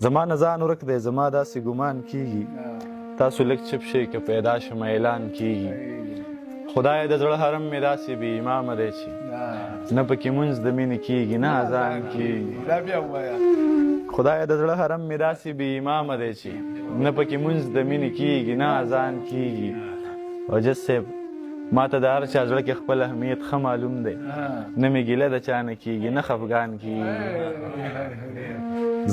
زما نه ځان ورک دی زما داسې ګمان کیږي تاسو لږ چپ شئ که پیدا شم اعلان کیږي خدای د زړه حرم مې داسې بې امامه دی چې نه پکې مونځ د مینې کیږي نه اذان کیږي خدای د زړه حرم مې داسې بې امامه دی چې نه پکې مونځ د مینې کیږي نه اذان کیږي وجد صاحب ما ته د هر چا زړه کې خپل اهمیت ښه معلوم دی نه مې ګیله د چا نه کیږي نه خفګان کیږي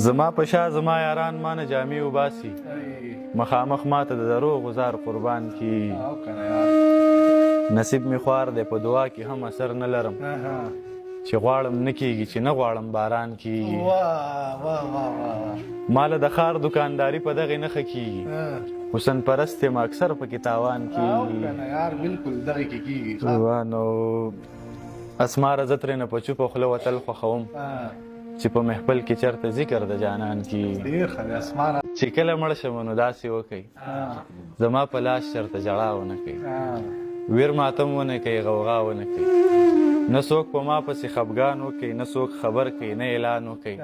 زما په شا زما یاران ما نه جامې وباسي مخامخ ما ته د دروغ غزار قربان کیږي نصیب مې خوار دی په دعا کې هم اثر نه لرم چې غواړم نه کیږي چې نه غواړم باران کیږي ما له د ښار دکانداري په دغې نښه کیږي حسن پرست یم اکثر پکې تاوان کیږي نو اسماره زه ترېنه په چوپه خوله وتل خوښوم چې په محفل کې چرته ذکر د جانان کیږي چې کله مړ شم نو داسې وکئ زما په لاس چرته ژړا ونه کوي ویر ماتم ونه کوي غوغا ونه کوي نه څوک په ما پسې خفګان وکوي نه څوک خبر کوي نه اعلان وکوي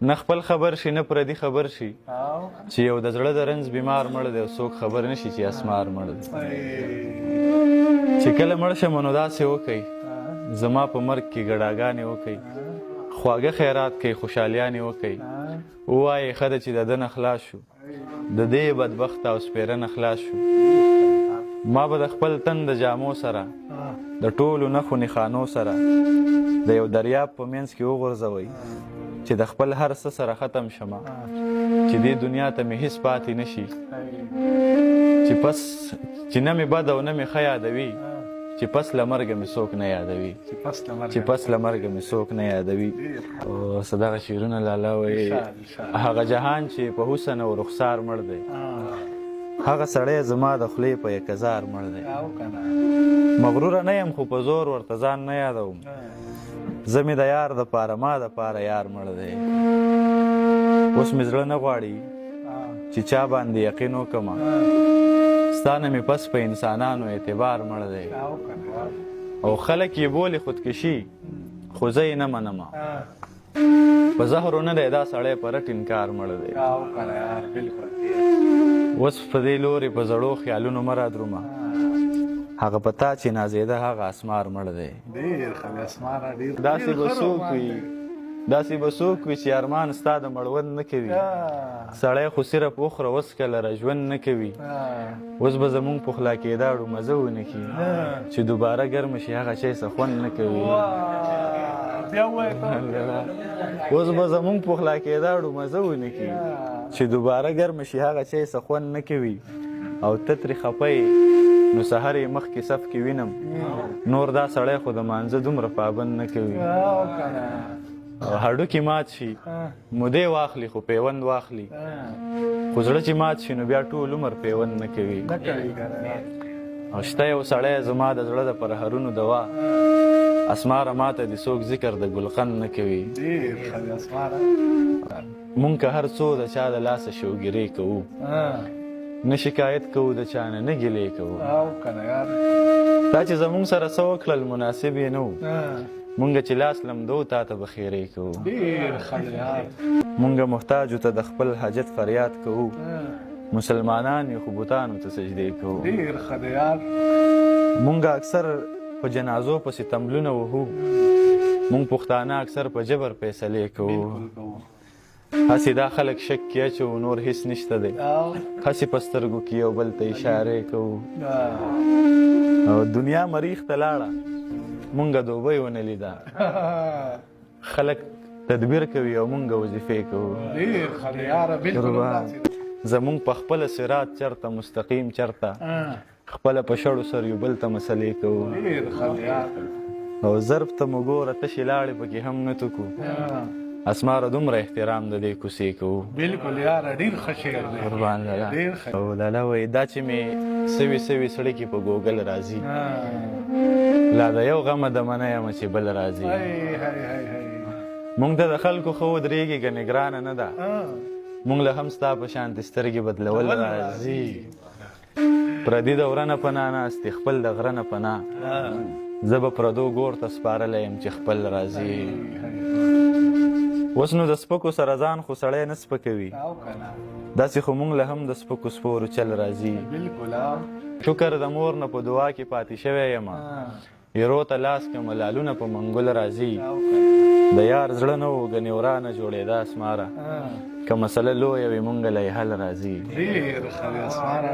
نه خپل خبر شي نه پردي خبر شي چې یو د زړه د رنځ بیمار مړ دی او څوک خبر نه شي چې اسمار مړ دی چې کله مړ شم نو داسې وکئ زما په مرګ کې ګډاګانې وکئ خواږه خیرات کوي خوشحالیانې وکئ ووایئ ښه ده چې د ده نه خلاص شو د دې بدبخت او سپېره نه خلاص شو ما به د خپل تن د جامو سره د ټولو نښو نښانو سره د یو دریاب په منځ کې وغورځوئ چې د خپل هر څه سره ختم شمه چې دې دنیا ته مې هېڅ پاتې نه شي چې نه مې بد او نه مې ښه یادوي چې پس له مرګه مې څوک نه یادوي چې پس له مرګه مې څوک نه یادوي او دغه شعرونه لاله وایي هغه جهان چې په حسن او رخسار مړ دی هغه سړی زما د خولې په یک هزار مړ دی مغروره نه یم خو په زور ورته ځان نه یادوم زه مې د یار دپاره ما دپاره یار مړ دی اوس مې زړه نه غواړي چې چا باندې یقین وکړمه ستا نه مې پس په انسانانو اعتبار مړ دی او خلک یې بولي خودکشي خو زه یې نه منمه په زهرو نه دی دا سړی په رټ انکار مړ دی اوس په دې لورې په زړو خیالونو مه رادرومه هغه په تا چې نازېده هغه اسمار مړ دی داسې به څوک وي چې ارمان ستا د مړوند نه کوي سړی خو صرف وخوره وڅکه لره ژوند نه کوي اوس به زمونږ پخلا کېداړو مزه ونه کي چې دوباره ګرمه شي هغه شی څه خوند نه کوي اوس به زمونږ پخلا کېداړو مزه ونه کي چې دوباره ګرمه شي هغه شی څه خوند نه کوي او ته ترې خفه نو سهر یې مخکې صف کې وینم نور دا سړی خو د مانځه دومره پابند نه کوي هډوکي مات شي مودې واخلي خو پیوند واخلي خو زړه چې مات شي نو بیا ټول عمر پیوند نه کوي او شته یو سړی زما د زړه د پرهرونو دوا اسماره ماته د څوک ذکر د ګلقند نه کوي مونږ که هر څو د چا د لاسه شوګیرې کوو نه شکایت کوو د چا نه نه ګیلې کوو دا چې زمونږ سره څه وکړل مناسب یې نه و مونږ چې لاس لمدو تا ته به خیرې کوو مونږ محتاجو ته د خپل حاجت فریاد کوو مسلمانان یې خو بوتانو ته سجدې کوو مونږ اکثر په جنازو پسې تملونه وهو مونږ پښتانه اکثر په جبر فیصلې کوو هسې دا خلک شک کې اچوو نور هېڅ نشته دی هسې په سترګو کې یو بل ته اشارې کوو او دنیا مریخ ته لاړه مونږ دوبۍ ونه لیده خلک تدبیر کوي او مونږ وظیفې کوو زمونږ په خپله صراط چرته مستقیم چرته خپله په شړو سر یو بل ته مسلې کوو او ضرب ته مو ګوره تشې لاړې پکې هم نه توکو اسماره دومره احترام د دې کوڅې کوو بالکل یاره ډېر ښه شعر دی قربان لاله او لاله وایي دا چې مې سوي سوي سړی کې په ګوګل راځي لا د یو غمه د منه یمه چې بل راځي مونږ ته د خلکو ښه ودرېږي ګنې ګرانه نه ده مونږ له هم ستا په شانتې سترګې بدلول راځي پردي د وره نه پناه ناستې خپل د غره نه پناه زه به پردو ګور ته سپارلی یم چې خپل راځي اوس نو د سپکو سره ځان خو سړی نه سپکوي او کنه داسې خو موږ له هم د سپکو سپورو چل راځي بالکل شکر د مور نه په دعا کې پاتې شوی یم هیرو ته لاس کې ملالونه په منګل راځي او کنه د یار زړه نه و ګنې ورانه جوړېده اسماره که مسله لویه وي مونږ له یې حل راځي ډېر ښه دی اسماره